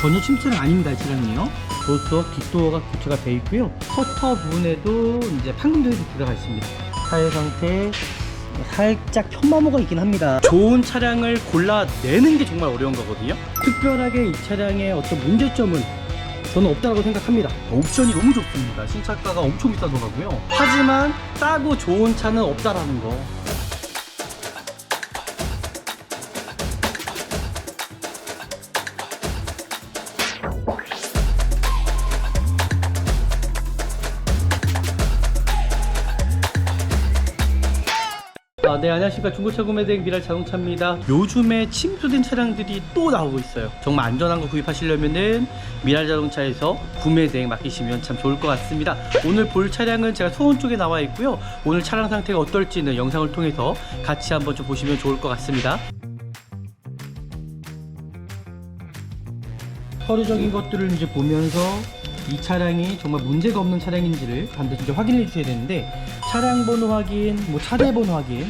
전혀 침체는 아닙니다. 이 차량이요. 조수석 뒷도어가 교체가 되어 있고요. 커터 부분에도 이제 판금도이 들어가 있습니다. 타이어 상태 살짝 편마모가 있긴 합니다. 좋은 차량을 골라내는 게 정말 어려운 거거든요. 특별하게 이 차량의 어떤 문제점은 저는 없다고 생각합니다. 옵션이 너무 좋습니다. 신차가가 엄청 비싸더라고요. 하지만 싸고 좋은 차는 없다라는 거. 네, 안녕하십니까. 중고차 구매대행 미랄 자동차입니다. 요즘에 침수된 차량들이 또 나오고 있어요. 정말 안전한 거 구입하시려면은 미랄 자동차에서 구매대행 맡기시면 참 좋을 것 같습니다. 오늘 볼 차량은 제가 수원 쪽에 나와 있고요. 오늘 차량 상태가 어떨지는 영상을 통해서 같이 한번 좀 보시면 좋을 것 같습니다. 서류적인 것들을 이제 보면서 이 차량이 정말 문제가 없는 차량인지를 반드시 이제 확인해 주셔야 되는데, 차량 번호 확인, 차대 번호 확인,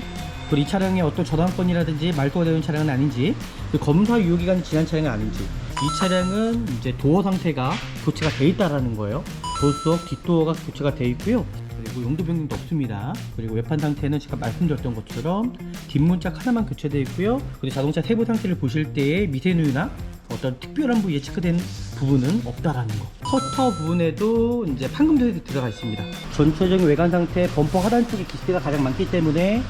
그리고 이 차량의 어떤 저당권이라든지 말소가 되는 차량은 아닌지, 검사 유효기간이 지난 차량은 아닌지, 이 차량은 이제 도어 상태가 교체가 돼 있다라는 거예요. 조수석 뒷도어가 교체가 돼 있고요. 그리고 용도 변경도 없습니다. 그리고 외판 상태는 제가 말씀드렸던 것처럼 뒷문짝 하나만 교체되어 있고요. 그리고 자동차 세부 상태를 보실 때에 미세누유나 어떤 특별한 부위에 체크된 부분은 없다라는 거. 커터 부분에도 이제 판금도이 들어가 있습니다. 전체적인 외관 상태, 범퍼 하단 쪽에 기스가 가장 많기 때문에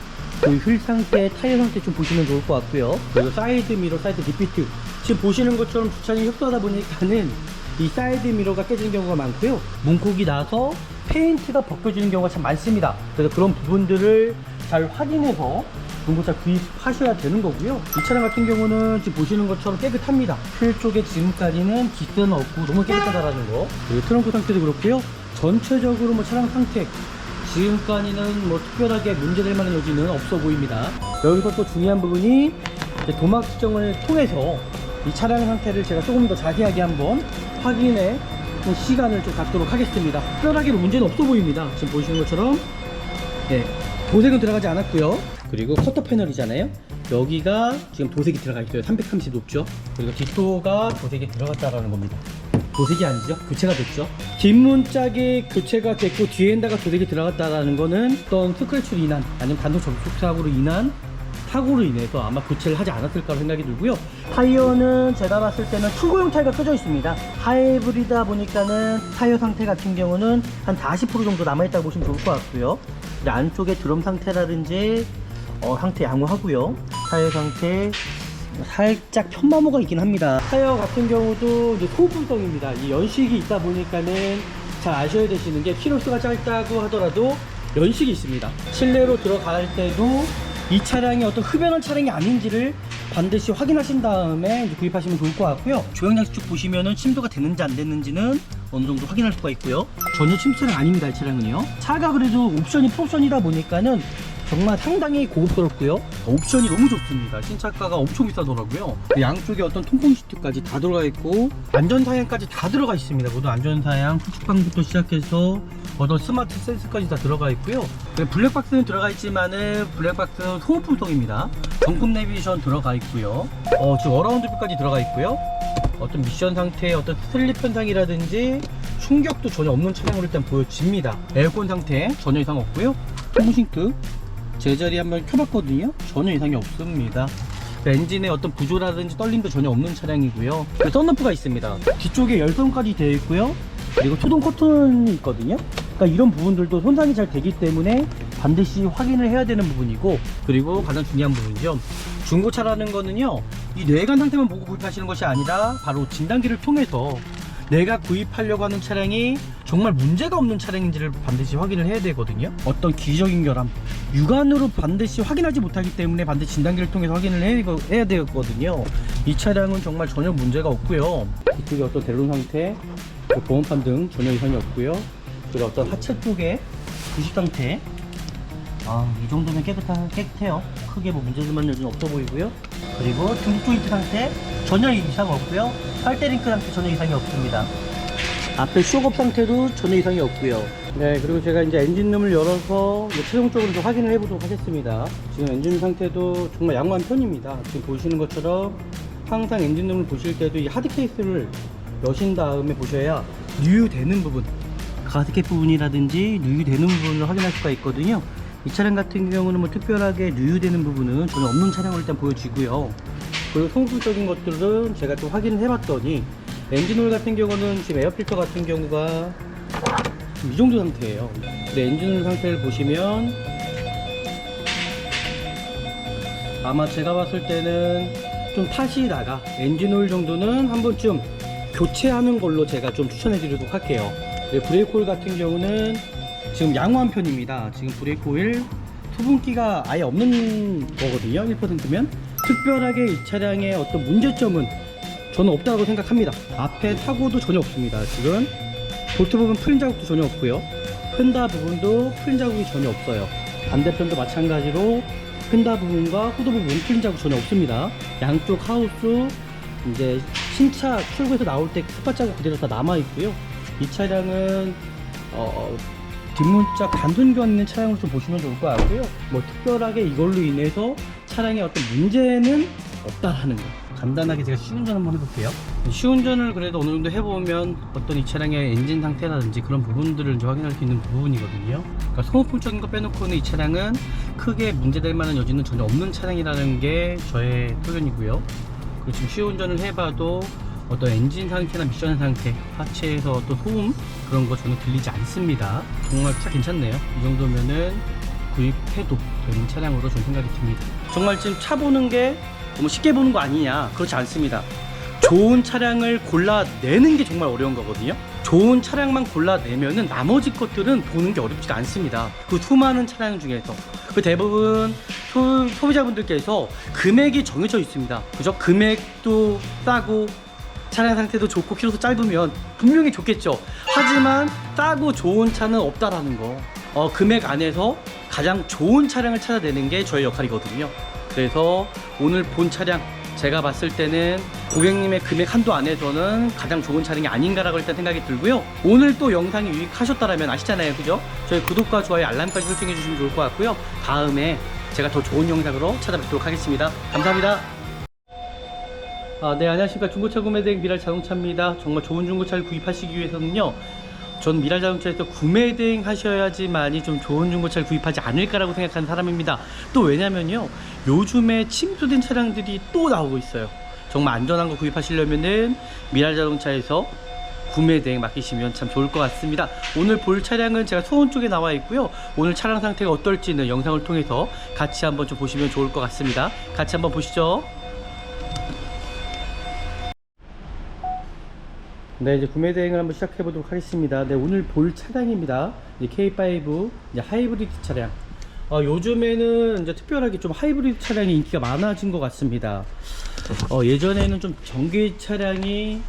그 휠 상태, 타이어 상태 좀 보시면 좋을 것 같고요. 그리고 사이드 미러, 사이드 디피트, 지금 보시는 것처럼 주차장이 협소하다 보니까는 이 사이드 미러가 깨지는 경우가 많고요. 문콕이 나서 페인트가 벗겨지는 경우가 참 많습니다. 그래서 그런 부분들을 잘 확인해서 중고차 구입하셔야 되는 거고요. 이 차량 같은 경우는 지금 보시는 것처럼 깨끗합니다. 휠 쪽에 지금까지는 기스는 없고 너무 깨끗하다라는 거. 그리고 트렁크 상태도 그렇고요. 전체적으로 차량 상태 지금까지는 특별하게 문제될 만한 여지는 없어 보입니다. 여기서 또 중요한 부분이 도막 측정을 통해서 이 차량 상태를 제가 조금 더 자세하게 한번 확인해 시간을 좀 갖도록 하겠습니다. 특별하게 문제는 없어 보입니다. 지금 보시는 것처럼 도색은 들어가지 않았고요. 그리고 커터 패널이잖아요. 여기가 지금 도색이 들어가 있어요. 330 높죠. 그리고 뒷도어가 도색이 들어갔다라는 겁니다. 도색이 아니죠. 교체가 됐죠. 뒷문짝이 교체가 됐고 뒤에다가 도색이 들어갔다라는 거는 어떤 스크래치로 인한 아니면 단독 접촉 사고로 인한 사고로 인해서 아마 교체를 하지 않았을까 생각이 들고요. 타이어는 제가 봤을 때는 출고용 타이어가 껴져 있습니다. 하이브리드다 보니까는 타이어 상태 같은 경우는 한 40% 정도 남아있다고 보시면 좋을 것 같고요. 안쪽에 드럼 상태라든지 상태 양호하고요. 타이어 상태 살짝 편마모가 있긴 합니다. 타이어 같은 경우도 이제 소분성입니다. 이 연식이 있다 보니까는 잘 아셔야 되시는 게 키로수가 짧다고 하더라도 연식이 있습니다. 실내로 들어갈 때도 이 차량이 어떤 흡연한 차량이 아닌지를 반드시 확인하신 다음에 이제 구입하시면 좋을 것 같고요. 조향장치 쭉 보시면은 침수가 됐는지 안 됐는지는 어느 정도 확인할 수가 있고요. 전혀 침수는 아닙니다. 이 차량은요. 차가 그래도 옵션이 풀옵션이다 보니까는 정말 상당히 고급스럽고요. 옵션이 너무 좋습니다. 신차가가 엄청 비싸더라고요. 양쪽에 어떤 통풍 시트까지 다 들어가 있고 안전사양까지 다 들어가 있습니다. 모두 안전사양, 후측방부터 시작해서 어떤 스마트 센스까지 다 들어가 있고요. 블랙박스는 들어가 있지만은 블랙박스는 소모품성입니다. 정품 내비게이션 들어가 있고요. 지금 어라운드 뷰까지 들어가 있고요. 어떤 미션 상태의 어떤 슬립 현상이라든지 충격도 전혀 없는 차량으로 일단 보여집니다. 에어컨 상태 전혀 이상 없고요. 통싱크 제자리 한번 켜봤거든요. 전혀 이상이 없습니다. 엔진의 어떤 부조라든지 떨림도 전혀 없는 차량이고요. 썬루프가 있습니다. 뒤쪽에 열선까지 되어 있고요. 그리고 초동 커튼이 있거든요. 그러니까 이런 부분들도 손상이 잘 되기 때문에 반드시 확인을 해야 되는 부분이고, 그리고 가장 중요한 부분이죠. 중고차라는 거는요, 이 내관 상태만 보고 구입하시는 것이 아니라 바로 진단기를 통해서 내가 구입하려고 하는 차량이 정말 문제가 없는 차량인지를 반드시 확인을 해야 되거든요. 어떤 기적인 결함, 육안으로 반드시 확인하지 못하기 때문에 반드시 진단기를 통해서 확인을 해야 되거든요. 이 차량은 정말 전혀 문제가 없고요. 이쪽에 어떤 대론 상태, 보험판 등 전혀 이상이 없고요. 그리고 어떤 하체 쪽에 부식 상태, 이 정도면 깨끗해요. 크게 문제들만 요즘 없어 보이고요. 그리고 등 조인트 상태 전혀 이상 없고요. 팔대링크 상태 전혀 이상이 없습니다. 앞에 쇼업 상태도 전혀 이상이 없고요. 그리고 제가 이제 엔진룸을 열어서 최종적으로 좀 확인을 해보도록 하겠습니다. 지금 엔진 상태도 정말 양호한 편입니다. 지금 보시는 것처럼 항상 엔진룸을 보실 때도 이 하드 케이스를 여신 다음에 보셔야 누유되는 부분, 가스켓 부분이라든지 누유되는 부분을 확인할 수가 있거든요. 이 차량 같은 경우는 뭐 특별하게 누유되는 부분은 전혀 없는 차량으로 일단 보여지고요. 그리고 소모품적인 것들은 제가 또 확인을 해봤더니 엔진오일 같은 경우는 지금 에어필터 같은 경우가 이 정도 상태예요. 근데 엔진오일 상태를 보시면 아마 제가 봤을 때는 좀 탓이 나가, 엔진오일 정도는 한 번쯤 교체하는 걸로 제가 좀 추천해 드리도록 할게요. 브레이크 오일 같은 경우는 지금 양호한 편입니다. 지금 브레이크 오일 수분기가 아예 없는 거거든요. 1%면 특별하게 이 차량의 어떤 문제점은 저는 없다고 생각합니다. 앞에 사고도 전혀 없습니다. 지금 볼트 부분 풀린 자국도 전혀 없고요. 펜다 부분도 풀린 자국이 전혀 없어요. 반대편도 마찬가지로 펜다 부분과 후드 부분 풀린 자국 전혀 없습니다. 양쪽 하우스 이제 신차 출고해서 나올 때 스팟 자국 그대로 다 남아 있고요. 이 차량은 뒷문짝 단순교환 있는 차량으로 좀 보시면 좋을 것 같고요. 뭐 특별하게 이걸로 인해서 차량에 어떤 문제는 없다라는 거, 간단하게 제가 시운전 한번 해볼게요. 시운전을 그래도 어느 정도 해보면 어떤 이 차량의 엔진 상태라든지 그런 부분들을 이제 확인할 수 있는 부분이거든요. 그러니까 소모품적인 거 빼놓고는 이 차량은 크게 문제될 만한 여지는 전혀 없는 차량이라는 게 저의 의견이고요. 그리고 지금 시운전을 해봐도 어떤 엔진 상태나 미션 상태, 하체에서 어떤 소음 그런 거 저는 들리지 않습니다. 정말 차 괜찮네요. 이 정도면은 구입해도 되는 차량으로 저는 생각이 듭니다. 정말 지금 차 보는 게 너무 쉽게 보는 거 아니냐, 그렇지 않습니다. 좋은 차량을 골라내는 게 정말 어려운 거거든요. 좋은 차량만 골라내면은 나머지 것들은 보는 게 어렵지가 않습니다. 그 수많은 차량 중에서 그 대부분 소비자분들께서 금액이 정해져 있습니다. 그죠? 금액도 싸고 차량 상태도 좋고 키로수 짧으면 분명히 좋겠죠. 하지만 싸고 좋은 차는 없다라는 거. 금액 안에서 가장 좋은 차량을 찾아내는 게 저의 역할이거든요. 그래서 오늘 본 차량 제가 봤을 때는 고객님의 금액 한도 안에서는 가장 좋은 차량이 아닌가라고 일단 생각이 들고요. 오늘 또 영상이 유익하셨다면 아시잖아요, 그죠? 저희 구독과 좋아요 알람까지 설정해 주시면 좋을 것 같고요. 다음에 제가 더 좋은 영상으로 찾아뵙도록 하겠습니다. 감사합니다. 네, 안녕하십니까. 중고차 구매대행 미랄자동차입니다. 정말 좋은 중고차를 구입하시기 위해서는요, 전 미랄자동차에서 구매대행 하셔야지만이 좀 좋은 중고차를 구입하지 않을까라고 생각하는 사람입니다. 또 왜냐면요, 요즘에 침수된 차량들이 또 나오고 있어요. 정말 안전한 거 구입하시려면은 미랄자동차에서 구매대행 맡기시면 참 좋을 것 같습니다. 오늘 볼 차량은 제가 수원 쪽에 나와 있고요. 오늘 차량 상태가 어떨지는 영상을 통해서 같이 한번 좀 보시면 좋을 것 같습니다. 같이 한번 보시죠. 네, 이제 구매 대행을 한번 시작해 보도록 하겠습니다. 네, 오늘 볼 차량입니다. K5 이제 하이브리드 차량. 요즘에는 이제 특별하게 좀 하이브리드 차량이 인기가 많아진 것 같습니다. 예전에는 좀 전기 차량이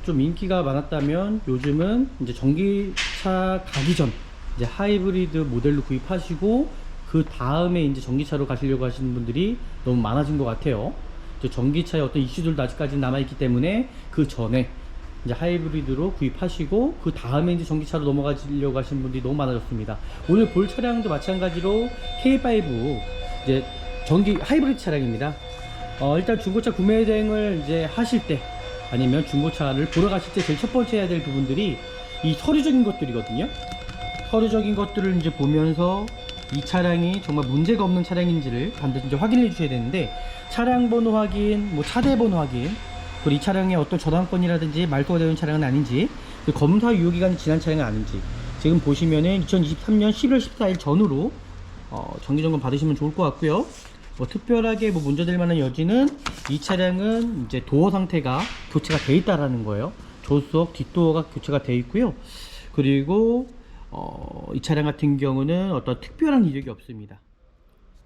좀 인기가 많았다면 요즘은 이제 전기차 가기 전 이제 하이브리드 모델로 구입하시고 그 다음에 이제 전기차로 가시려고 하시는 분들이 너무 많아진 것 같아요. 전기차의 어떤 이슈들도 아직까지 남아있기 때문에 그 전에 이제 하이브리드로 구입하시고 그 다음에 이제 전기차로 넘어가시려고 하시는 분들이 너무 많아졌습니다. 오늘 볼 차량도 마찬가지로 K5 이제 전기 하이브리드 차량입니다. 일단 중고차 구매 대행을 이제 하실 때 아니면 중고차를 보러 가실 때 제일 첫 번째 해야 될 부분들이 이 서류적인 것들이거든요. 서류적인 것들을 이제 보면서 이 차량이 정말 문제가 없는 차량인지를 반드시 이제 확인해 주셔야 되는데, 차량 번호 확인, 뭐 차대 번호 확인, 그리고 이 차량의 어떤 저당권이라든지 말소가 되는 차량은 아닌지, 검사 유효기간이 지난 차량은 아닌지, 지금 보시면은 2023년 11월 14일 전후로 정기점검 받으시면 좋을 것 같고요. 뭐 특별하게 뭐 문제될 만한 여지는 이 차량은 이제 도어 상태가 교체가 돼 있다라는 거예요. 조수석 뒷도어가 교체가 돼 있고요. 그리고 이 차량 같은 경우는 어떤 특별한 이력이 없습니다.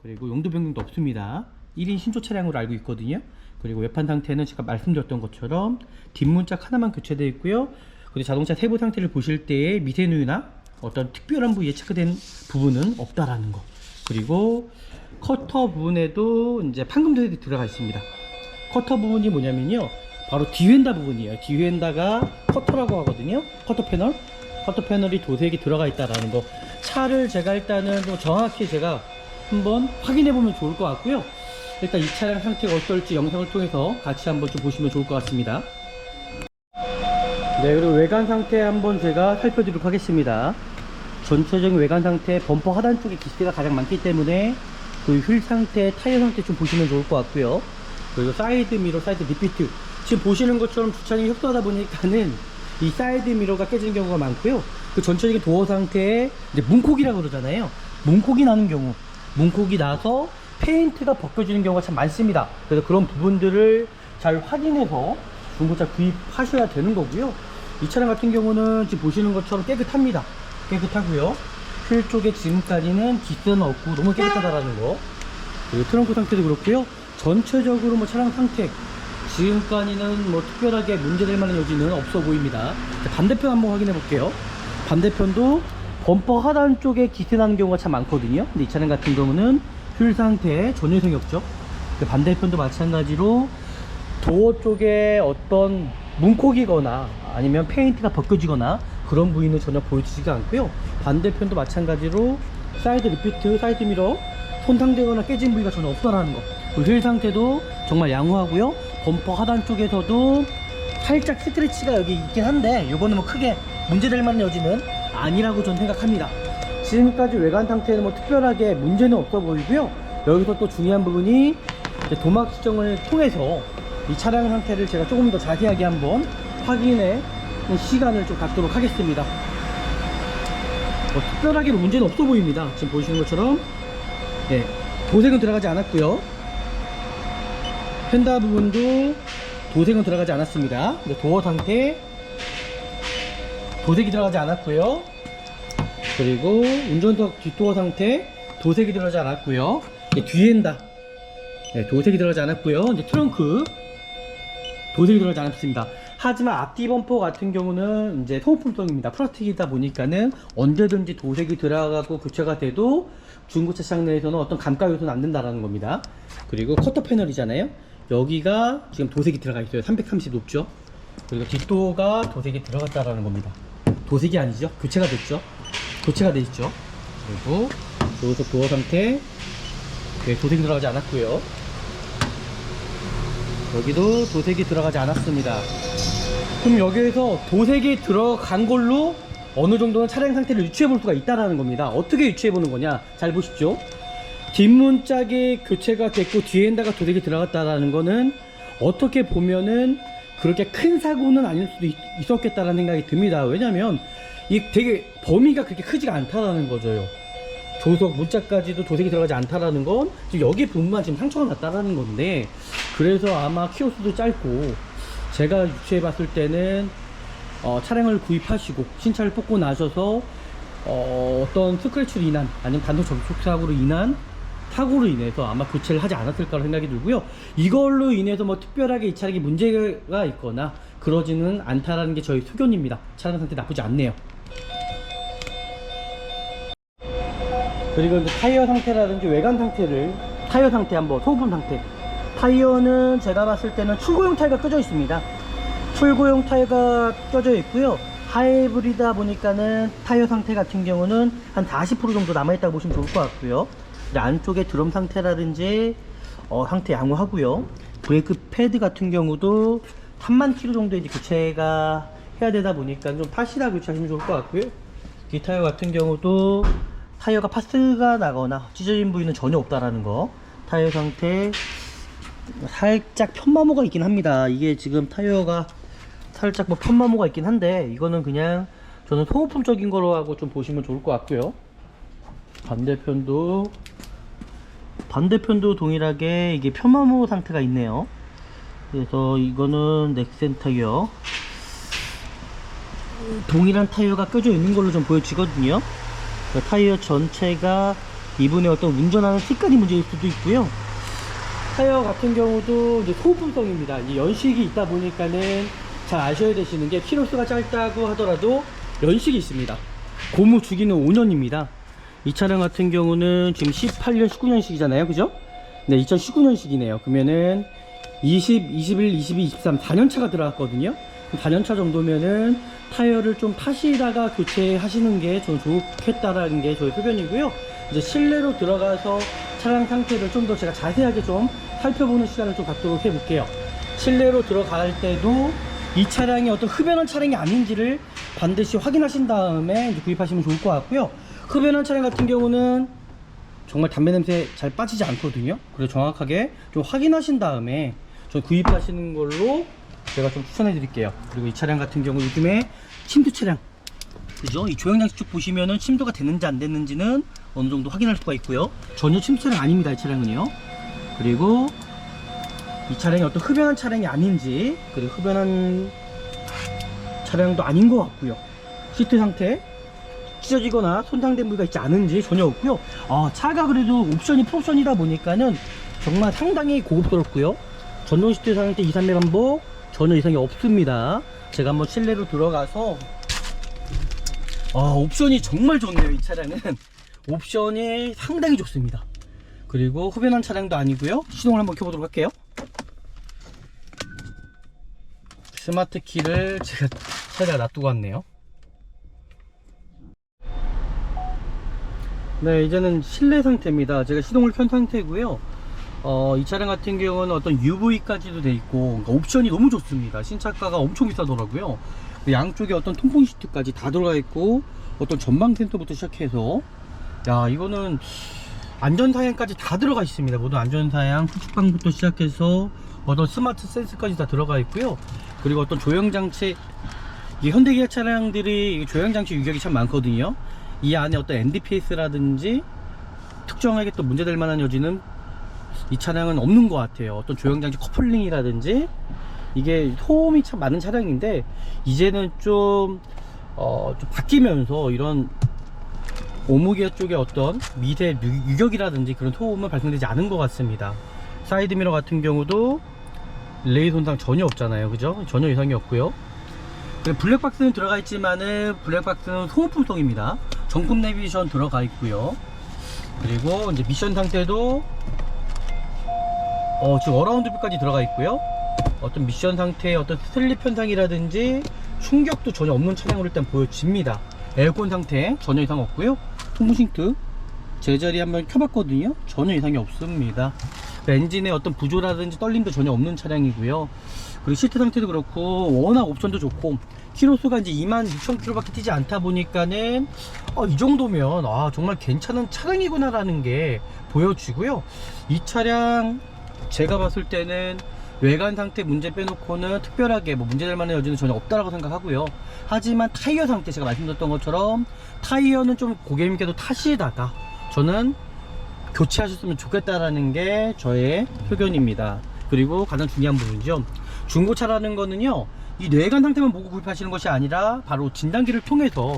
그리고 용도 변경도 없습니다. 1인 신조 차량으로 알고 있거든요. 그리고 외판 상태는 제가 말씀드렸던 것처럼 뒷문짝 하나만 교체되어 있고요. 그리고 자동차 세부 상태를 보실 때에 미세누유나 어떤 특별한 부위에 체크된 부분은 없다라는 거. 그리고 커터 부분에도 이제 판금들이 들어가 있습니다. 커터 부분이 뭐냐면요, 바로 뒤엔다 부분이에요. 뒤엔다가 커터라고 하거든요. 커터 패널이 도색이 들어가 있다라는 거. 차를 제가 일단은 좀 정확히 제가 한번 확인해 보면 좋을 것 같고요. 일단 이 차량 상태가 어떨지 영상을 통해서 같이 한번 좀 보시면 좋을 것 같습니다. 네, 그리고 외관 상태 한번 제가 살펴드리도록 하겠습니다. 전체적인 외관 상태, 범퍼 하단 쪽에 기스가 가장 많기 때문에 그 휠 상태, 타이어 상태 좀 보시면 좋을 것 같고요. 그리고 사이드 미러, 사이드 리피트, 지금 보시는 것처럼 주차장이 협소하다 보니까는 이 사이드 미러가 깨지는 경우가 많고요. 그 전체적인 도어 상태에 이제 문콕이라고 그러잖아요. 문콕이 나는 경우, 문콕이 나서 페인트가 벗겨지는 경우가 참 많습니다. 그래서 그런 부분들을 잘 확인해서 중고차 구입하셔야 되는 거고요. 이 차량 같은 경우는 지금 보시는 것처럼 깨끗합니다. 깨끗하고요. 휠 쪽에 지금까지는 기스는 없고 너무 깨끗하다라는 거. 그리고 트렁크 상태도 그렇고요. 전체적으로 뭐 차량 상태 지금까지는 뭐 특별하게 문제될 만한 여지는 없어 보입니다. 자, 반대편 한번 확인해 볼게요. 반대편도 범퍼 하단 쪽에 기스 나는 경우가 참 많거든요. 근데 이 차량 같은 경우는 휠 상태 전혀 이상이 없죠. 반대편도 마찬가지로 도어 쪽에 어떤 문콕이거나 아니면 페인트가 벗겨지거나 그런 부위는 전혀 보여지지가 않고요. 반대편도 마찬가지로 사이드 리피트, 사이드 미러 손상되거나 깨진 부위가 전혀 없다라는 거. 휠 상태도 정말 양호하고요. 범퍼 하단 쪽에서도 살짝 스크래치가 여기 있긴 한데 이거는 뭐 크게 문제될 만한 여지는 아니라고 저는 생각합니다. 지금까지 외관 상태는 뭐 특별하게 문제는 없어 보이고요. 여기서 또 중요한 부분이 도막 시정을 통해서 이 차량 상태를 제가 조금 더 자세하게 한번 확인해 시간을 좀 갖도록 하겠습니다. 뭐 특별하게 문제는 없어 보입니다. 지금 보시는 것처럼 네, 도색은 들어가지 않았고요. 펜다 부분도 도색은 들어가지 않았습니다. 도어 상태 도색이 들어가지 않았고요. 그리고 운전석 뒷도어 상태 도색이 들어가지 않았고요. 뒤엔다 네, 도색이 들어가지 않았고요. 이제 트렁크 도색이 들어가지 않았습니다. 하지만 앞뒤 범퍼 같은 경우는 이제 소모품성입니다. 플라스틱이다 보니까는 언제든지 도색이 들어가고 교체가 돼도 중고차 시장 내에서는 어떤 감가 요소는 안 된다라는 겁니다. 그리고 커터 패널이잖아요. 여기가 지금 도색이 들어가 있어요. 330 높죠. 그리고 뒷도어가 도색이 들어갔다라는 겁니다. 도색이 아니죠. 교체가 됐죠. 교체가 돼 있죠. 그리고 조수석 도어 상태 네, 도색이 들어가지 않았고요. 여기도 도색이 들어가지 않았습니다. 그럼 여기에서 도색이 들어간 걸로 어느 정도는 차량 상태를 유추해 볼 수가 있다라는 겁니다. 어떻게 유추해 보는 거냐? 잘 보십시오. 뒷문짝이 교체가 됐고 뒤엔다가 도색이 들어갔다라는 거는 어떻게 보면은 그렇게 큰 사고는 아닐 수도 있었겠다라는 생각이 듭니다. 왜냐면 이 되게 범위가 그렇게 크지가 않다라는 거죠. 조석 문짝까지도 도색이 들어가지 않다라는 건 지금 여기 부분만 지금 상처가 났다라는 건데, 그래서 아마 키로수도 짧고 제가 유추해 봤을 때는 차량을 구입하시고 신차를 뽑고 나셔서 어떤 스크래치로 인한 아니면 단독 접촉 사고로 인한 사고로 인해서 아마 교체를 하지 않았을까 생각이 들고요. 이걸로 인해서 뭐 특별하게 이 차량에 문제가 있거나 그러지는 않다라는 게 저희 소견입니다. 차량 상태 나쁘지 않네요. 그리고 이제 타이어 상태라든지 외관 상태를, 타이어 상태 한번, 소분 상태. 타이어는 제가 봤을 때는 출고용 타이어가 껴져 있습니다. 출고용 타이어가 껴져 있고요. 하이브리드다 보니까는 타이어 상태 같은 경우는 한 40% 정도 남아있다고 보시면 좋을 것 같고요. 안쪽에 드럼 상태라든지 상태 양호하고요. 브레이크 패드 같은 경우도 3만 km 정도 이제 교체가 해야 되다 보니까 좀 팟이라 교체하시면 좋을 것 같고요. 이 타이어 같은 경우도 타이어가 파스가 나거나 찢어진 부위는 전혀 없다라는 거. 타이어 상태 살짝 편마모가 있긴 합니다. 이게 지금 타이어가 살짝 뭐 편마모가 있긴 한데 이거는 그냥 저는 소모품적인 거로 하고 좀 보시면 좋을 것 같고요. 반대편도 동일하게 이게 편마모 상태가 있네요. 그래서 이거는 넥센 타이어, 동일한 타이어가 껴져 있는 걸로 좀 보여지거든요. 타이어 전체가 이분의 어떤 운전하는 습관이 문제일 수도 있고요. 타이어 같은 경우도 이제 소모품성입니다. 이 연식이 있다 보니까는 잘 아셔야 되시는 게, 키로수가 짧다고 하더라도 연식이 있습니다. 고무 주기는 5년입니다. 이 차량 같은 경우는 지금 18년, 19년식이잖아요. 그죠? 네, 2019년식이네요. 그러면은 20, 21, 22, 23, 4년차가 들어갔거든요. 4년차 정도면은 타이어를 좀 타시다가 교체하시는 게 좀 좋겠다라는 게 저의 소견이고요. 이제 실내로 들어가서 차량 상태를 좀 더 제가 자세하게 좀 살펴보는 시간을 좀 갖도록 해볼게요. 실내로 들어갈 때도 이 차량이 어떤 흡연한 차량이 아닌지를 반드시 확인하신 다음에 이제 구입하시면 좋을 것 같고요. 흡연한 차량 같은 경우는 정말 담배 냄새 잘 빠지지 않거든요. 그래서 정확하게 좀 확인하신 다음에 좀 구입하시는 걸로 제가 좀 추천해 드릴게요. 그리고 이 차량 같은 경우 요즘에 침투 차량, 그죠? 이 조형장치 쪽 보시면은 침투가 됐는지 안 됐는지는 어느 정도 확인할 수가 있고요. 전혀 침투 차량 아닙니다, 이 차량은요. 그리고 이 차량이 어떤 흡연한 차량이 아닌지, 그리고 흡연한 차량도 아닌 것 같고요. 시트 상태 찢어지거나 손상된 부위가 있지 않은지 전혀 없고요. 차가 그래도 옵션이 풀옵션이다 보니까는 정말 상당히 고급스럽고요. 전동 시트 상태 2, 3회 반복 전혀 이상이 없습니다. 제가 한번 실내로 들어가서 옵션이 정말 좋네요. 이 차량은 옵션이 상당히 좋습니다. 그리고 흡연한 차량도 아니고요. 시동을 한번 켜보도록 할게요. 스마트 키를 제가 차에다 놔두고 왔네요. 네, 이제는 실내 상태입니다. 제가 시동을 켠 상태고요. 이 차량 같은 경우는 어떤 UV까지도 돼 있고, 그러니까 옵션이 너무 좋습니다. 신차가가 엄청 비싸더라고요. 양쪽에 어떤 통풍 시트까지 다 들어가 있고, 어떤 전방 센서부터 시작해서, 야, 이거는 안전사양까지 다 들어가 있습니다. 모두 안전사양, 후측방부터 시작해서 어떤 스마트 센스까지 다 들어가 있고요. 그리고 어떤 조형장치, 이 현대기아 차량들이 조형장치 유격이 참 많거든요. 이 안에 어떤 NDPS라든지 특정하게 또 문제될 만한 여지는 이 차량은 없는 것 같아요. 어떤 조형장치 커플링이라든지, 이게 소음이 참 많은 차량인데 이제는 좀 바뀌면서 이런 오무기아 쪽에 어떤 미세 유격이라든지 그런 소음은 발생되지 않은 것 같습니다. 사이드미러 같은 경우도 레이 손상 전혀 없잖아요, 그죠? 전혀 이상이 없고요. 블랙박스는 들어가 있지만은 블랙박스는 소모품성입니다. 정품 내비게이션 들어가 있고요. 그리고 이제 미션 상태도 지금 어라운드 뷰까지 들어가 있고요. 어떤 미션 상태의 어떤 슬립 현상이라든지 충격도 전혀 없는 차량으로 일단 보여집니다. 에어컨 상태 전혀 이상 없고요. 통풍 싱크 제자리 한번 켜봤거든요. 전혀 이상이 없습니다. 엔진의 어떤 부조라든지 떨림도 전혀 없는 차량이고요. 그리고 시트 상태도 그렇고 워낙 옵션도 좋고 키로수가 이제 26,000km 밖에 뛰지 않다 보니까는 이 정도면 정말 괜찮은 차량이구나 라는 게 보여지고요. 이 차량 제가 봤을 때는 외관 상태 문제 빼놓고는 특별하게 문제될 만한 여지는 전혀 없다라고 생각하고요. 하지만 타이어 상태, 제가 말씀드렸던 것처럼 타이어는 좀 고객님께도 타시다가 저는 교체하셨으면 좋겠다라는 게 저의 의견입니다. 그리고 가장 중요한 부분이죠. 중고차라는 거는요, 이 외관 상태만 보고 구입하시는 것이 아니라 바로 진단기를 통해서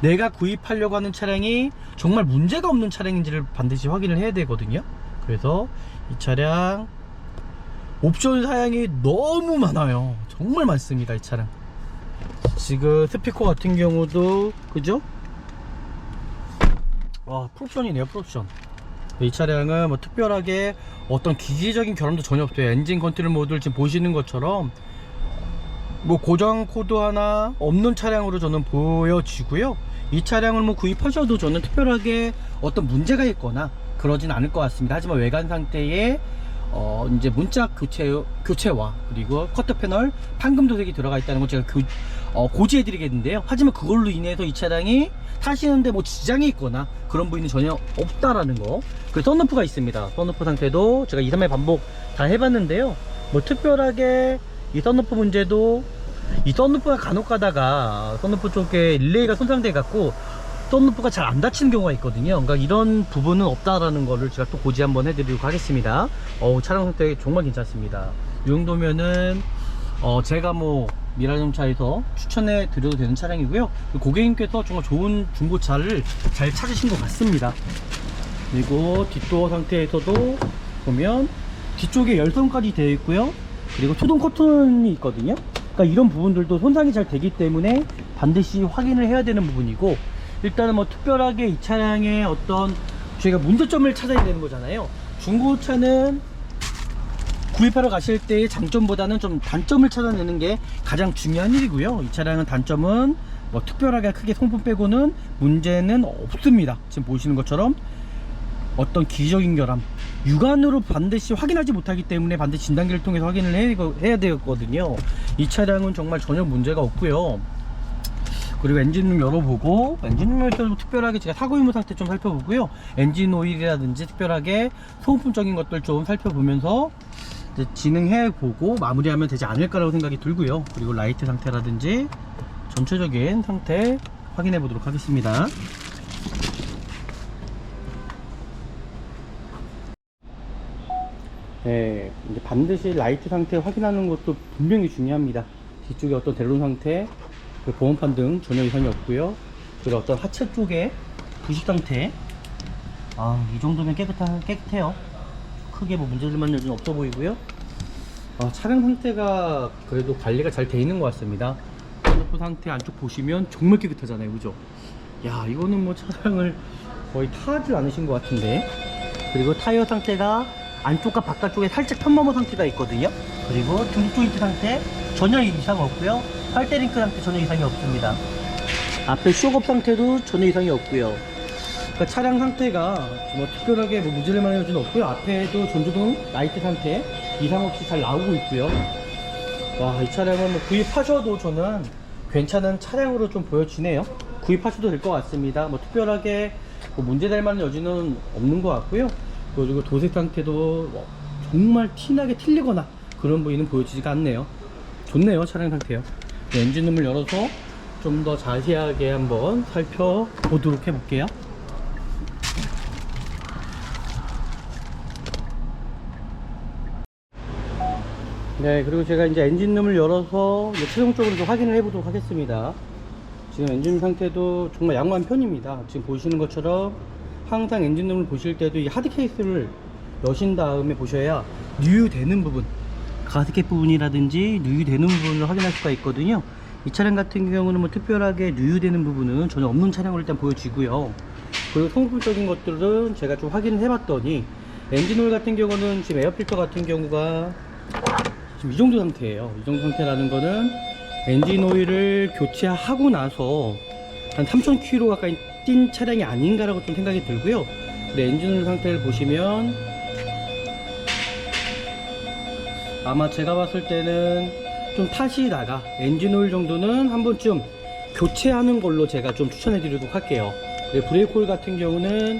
내가 구입하려고 하는 차량이 정말 문제가 없는 차량인지를 반드시 확인을 해야 되거든요. 그래서 이 차량 옵션 사양이 너무 많아요. 정말 많습니다, 이 차량. 지금 스피커 같은 경우도 그죠? 풀옵션이네요, 풀옵션. 이 차량은 특별하게 어떤 기기적인 결함도 전혀 없어요. 엔진 컨트롤 모드를 지금 보시는 것처럼 고장 코드 하나 없는 차량으로 저는 보여지고요. 이 차량을 구입하셔도 저는 특별하게 어떤 문제가 있거나 그러진 않을 것 같습니다. 하지만 외관 상태에 이제 문짝 교체와 그리고 커터 패널 판금 도색이 들어가 있다는 걸 제가 고지해 드리겠는데요. 하지만 그걸로 인해서 이 차량이 타시는데 지장이 있거나 그런 부위는 전혀 없다라는 거. 그리고 썬루프가 있습니다. 썬루프 상태도 제가 2, 3회 반복 다 해봤는데요. 특별하게 이 썬루프 문제도, 이 썬루프가 간혹 가다가 썬루프 쪽에 릴레이가 손상돼 갖고 썬루프가 잘 안 닫히는 경우가 있거든요. 그러니까 이런 부분은 없다라는 거를 제가 또 고지 한번 해드리도록 하겠습니다. 차량 상태 정말 괜찮습니다. 이 정도면은 제가 미라자동차에서 추천해 드려도 되는 차량이고요. 고객님께서 정말 좋은 중고차를 잘 찾으신 것 같습니다. 그리고 뒷도어 상태에서도 보면 뒤쪽에 열선까지 되어 있고요. 그리고 수동 커튼이 있거든요. 그러니까 이런 부분들도 손상이 잘 되기 때문에 반드시 확인을 해야 되는 부분이고, 일단은 특별하게 이 차량의 어떤 저희가 문제점을 찾아야 되는 거잖아요. 중고차는 구입하러 가실 때의 장점보다는 좀 단점을 찾아내는 게 가장 중요한 일이고요. 이 차량은 단점은 특별하게 크게 성품 빼고는 문제는 없습니다. 지금 보시는 것처럼 어떤 기저귀 결함, 육안으로 반드시 확인하지 못하기 때문에 반드시 진단기를 통해서 확인을 해야 되거든요. 이 차량은 정말 전혀 문제가 없고요. 그리고 엔진룸 열어보고, 엔진룸에서도 특별하게 제가 사고 유무 상태 좀 살펴보고요, 엔진 오일이라든지 특별하게 소모품적인 것들 좀 살펴보면서 이제 진행해보고 마무리하면 되지 않을까라고 생각이 들고요. 그리고 라이트 상태라든지 전체적인 상태 확인해 보도록 하겠습니다. 네, 이제 반드시 라이트 상태 확인하는 것도 분명히 중요합니다. 뒤쪽에 어떤 델론 상태, 그 보험판 등 전혀 이상이 없고요. 그리고 어떤 하체 쪽에 부식 상태, 이 정도면 깨끗해요. 크게 뭐 문제들만 요즘 없어 보이고요. 차량 상태가 그래도 관리가 잘 돼 있는 것 같습니다. 썬루프 상태 안쪽 보시면 정말 깨끗하잖아요, 그죠? 야, 이거는 뭐 차량을 거의 타지 않으신 것 같은데. 그리고 타이어 상태가 안쪽과 바깥쪽에 살짝 편마모 상태가 있거든요. 그리고 등 조인트 상태 전혀 이상 없고요. 팔대링크 상태 전혀 이상이 없습니다. 앞에 쇼업 상태도 전혀 이상이 없고요. 그러니까 차량 상태가 뭐 특별하게 뭐 문제를 만날 여지는 없고요. 앞에도 전조등 라이트 상태 이상 없이 잘 나오고 있고요. 와, 이 차량은 뭐 구입하셔도 저는 괜찮은 차량으로 좀 보여지네요. 구입하셔도 될 것 같습니다. 뭐 특별하게 뭐 문제될 만한 여지는 없는 것 같고요. 그리고 도색 상태도 정말 티나게 틀리거나 그런 부위는 보여지지가 않네요. 좋네요, 차량 상태요. 엔진룸을 열어서 좀 더 자세하게 한번 살펴보도록 해볼게요. 네, 그리고 제가 이제 엔진룸을 열어서 최종적으로 좀 확인을 해보도록 하겠습니다. 지금 엔진 상태도 정말 양호한 편입니다. 지금 보시는 것처럼 항상 엔진룸을 보실 때도 이 하드 케이스를 여신 다음에 보셔야 누유되는 부분, 가스켓 부분이라든지 누유되는 부분을 확인할 수가 있거든요. 이 차량 같은 경우는 뭐 특별하게 누유되는 부분은 전혀 없는 차량으로 일단 보여지고요. 그리고 소모품적인 것들은 제가 좀 확인을 해봤더니 엔진오일 같은 경우는 지금 에어필터 같은 경우가 지금 이 정도 상태예요. 이 정도 상태라는 거는 엔진오일을 교체하고 나서 한 3000km 가까이 뛴 차량이 아닌가라고 좀 생각이 들고요. 근데 엔진오일 상태를 보시면 아마 제가 봤을 때는 좀 타시다가 엔진오일 정도는 한 번쯤 교체하는 걸로 제가 좀 추천해 드리도록 할게요. 브레이크 오일 같은 경우는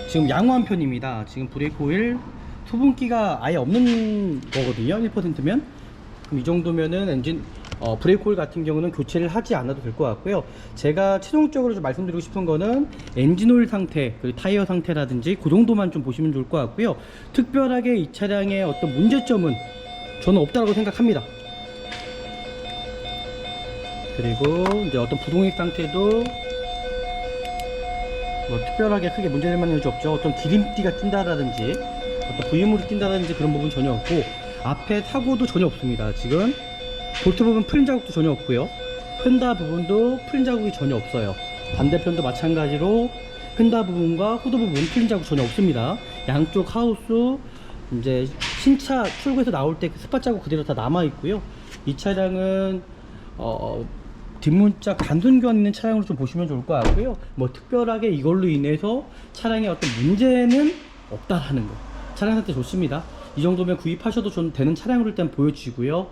지금 양호한 편입니다. 지금 브레이크 오일 수분기가 아예 없는 거거든요. 1%면 그럼 이 정도면은 브레이크 오일 같은 경우는 교체를 하지 않아도 될 것 같고요. 제가 최종적으로 좀 말씀드리고 싶은 거는 엔진 오일 상태, 그리고 타이어 상태라든지 그 정도만 좀 보시면 좋을 것 같고요. 특별하게 이 차량의 어떤 문제점은 저는 없다고 생각합니다. 그리고 이제 어떤 부동액 상태도 뭐 특별하게 크게 문제될 만한 여지 없죠. 어떤 기름띠가 튄다라든지 어떤 부유물이 뛴다든지 그런 부분 전혀 없고, 앞에 사고도 전혀 없습니다. 지금 볼트 부분 풀린 자국도 전혀 없고요. 휀다 부분도 풀린 자국이 전혀 없어요. 반대편도 마찬가지로 휀다 부분과 후드 부분 풀린 자국 전혀 없습니다. 양쪽 하우스 이제 신차 출고해서 나올 때 그 스팟 자국 그대로 다 남아 있고요. 이 차량은 뒷문짝 단순 교환 있는 차량으로 좀 보시면 좋을 것 같고요. 뭐 특별하게 이걸로 인해서 차량에 어떤 문제는 없다라는 거. 차량 상태 좋습니다. 이 정도면 구입하셔도 좀 되는 차량으로 일단 보여지고요.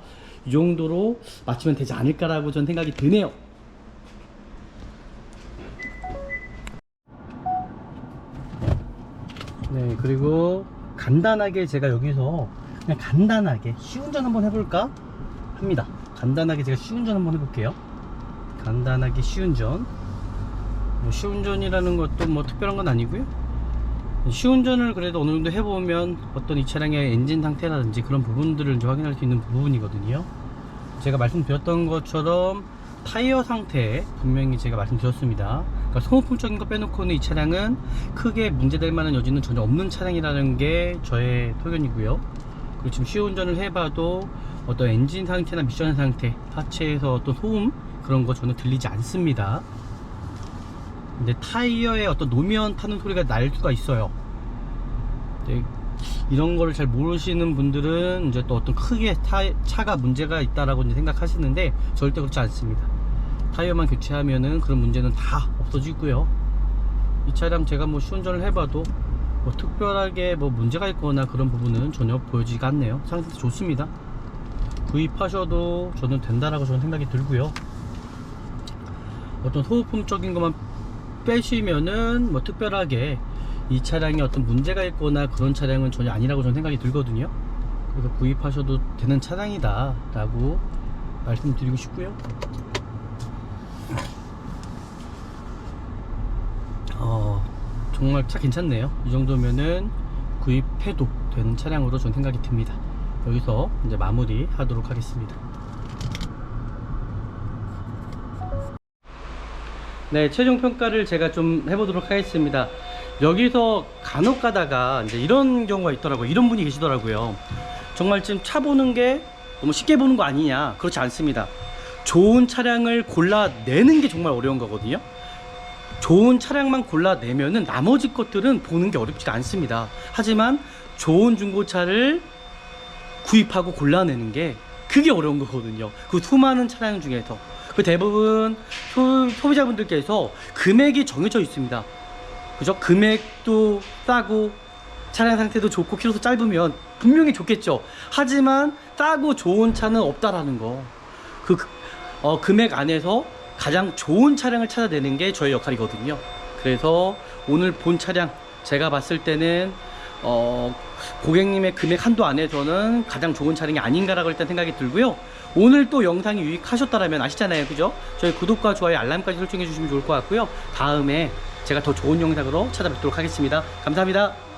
이 정도로 마치면 되지 않을까라고 전 생각이 드네요. 네, 그리고 간단하게 제가 여기서 그냥 간단하게 시운전 한번 해볼까 합니다. 간단하게 제가 시운전 한번 해볼게요. 간단하게 시운전. 뭐 시운전이라는 것도 뭐 특별한 건 아니고요. 시운전을 그래도 어느 정도 해보면 어떤 이 차량의 엔진 상태라든지 그런 부분들을 이제 확인할 수 있는 부분이거든요. 제가 말씀드렸던 것처럼 타이어 상태 분명히 제가 말씀드렸습니다. 그러니까 소모품적인 거 빼놓고는 이 차량은 크게 문제될 만한 여지는 전혀 없는 차량이라는 게 저의 토견이고요. 그리고 지금 시운전을 해봐도 어떤 엔진 상태나 미션 상태, 하체에서 어떤 소음 그런 거 저는 들리지 않습니다. 근데 타이어에 어떤 노면 타는 소리가 날 수가 있어요. 이런 거를 잘 모르시는 분들은 이제 또 어떤 크게 차가 문제가 있다라고 이제 생각하시는데 절대 그렇지 않습니다. 타이어만 교체하면은 그런 문제는 다 없어지고요. 이 차량 제가 뭐 시운전을 해봐도 뭐 특별하게 뭐 문제가 있거나 그런 부분은 전혀 보여지지가 않네요. 상태 좋습니다. 구입하셔도 저는 된다라고 저는 생각이 들고요. 어떤 소모품적인 것만 빼시면은 뭐 특별하게 이 차량이 어떤 문제가 있거나 그런 차량은 전혀 아니라고 저는 생각이 들거든요. 그래서 구입하셔도 되는 차량이다 라고 말씀드리고 싶고요. 정말 차 괜찮네요. 이 정도면은 구입해도 되는 차량으로 저는 생각이 듭니다. 여기서 이제 마무리 하도록 하겠습니다. 네, 최종 평가를 제가 좀 해보도록 하겠습니다. 여기서 간혹 가다가 이제 이런 경우가 있더라고요. 이런 분이 계시더라고요. 정말 지금 차 보는 게 너무 쉽게 보는 거 아니냐? 그렇지 않습니다. 좋은 차량을 골라내는 게 정말 어려운 거거든요. 좋은 차량만 골라내면은 나머지 것들은 보는 게 어렵지가 않습니다. 하지만 좋은 중고차를 구입하고 골라내는 게 그게 어려운 거거든요. 그 수많은 차량 중에서 그 대부분 소비자분들께서 금액이 정해져 있습니다. 그죠? 금액도 싸고 차량 상태도 좋고 키로수 짧으면 분명히 좋겠죠. 하지만 싸고 좋은 차는 없다라는 거. 금액 안에서 가장 좋은 차량을 찾아내는 게 저의 역할이거든요. 그래서 오늘 본 차량 제가 봤을 때는 고객님의 금액 한도 안에서는 가장 좋은 차량이 아닌가라고 일단 생각이 들고요. 오늘 또 영상이 유익하셨다면 아시잖아요, 그죠? 저희 구독과 좋아요 알람까지 설정해 주시면 좋을 것 같고요. 다음에 제가 더 좋은 영상으로 찾아뵙도록 하겠습니다. 감사합니다.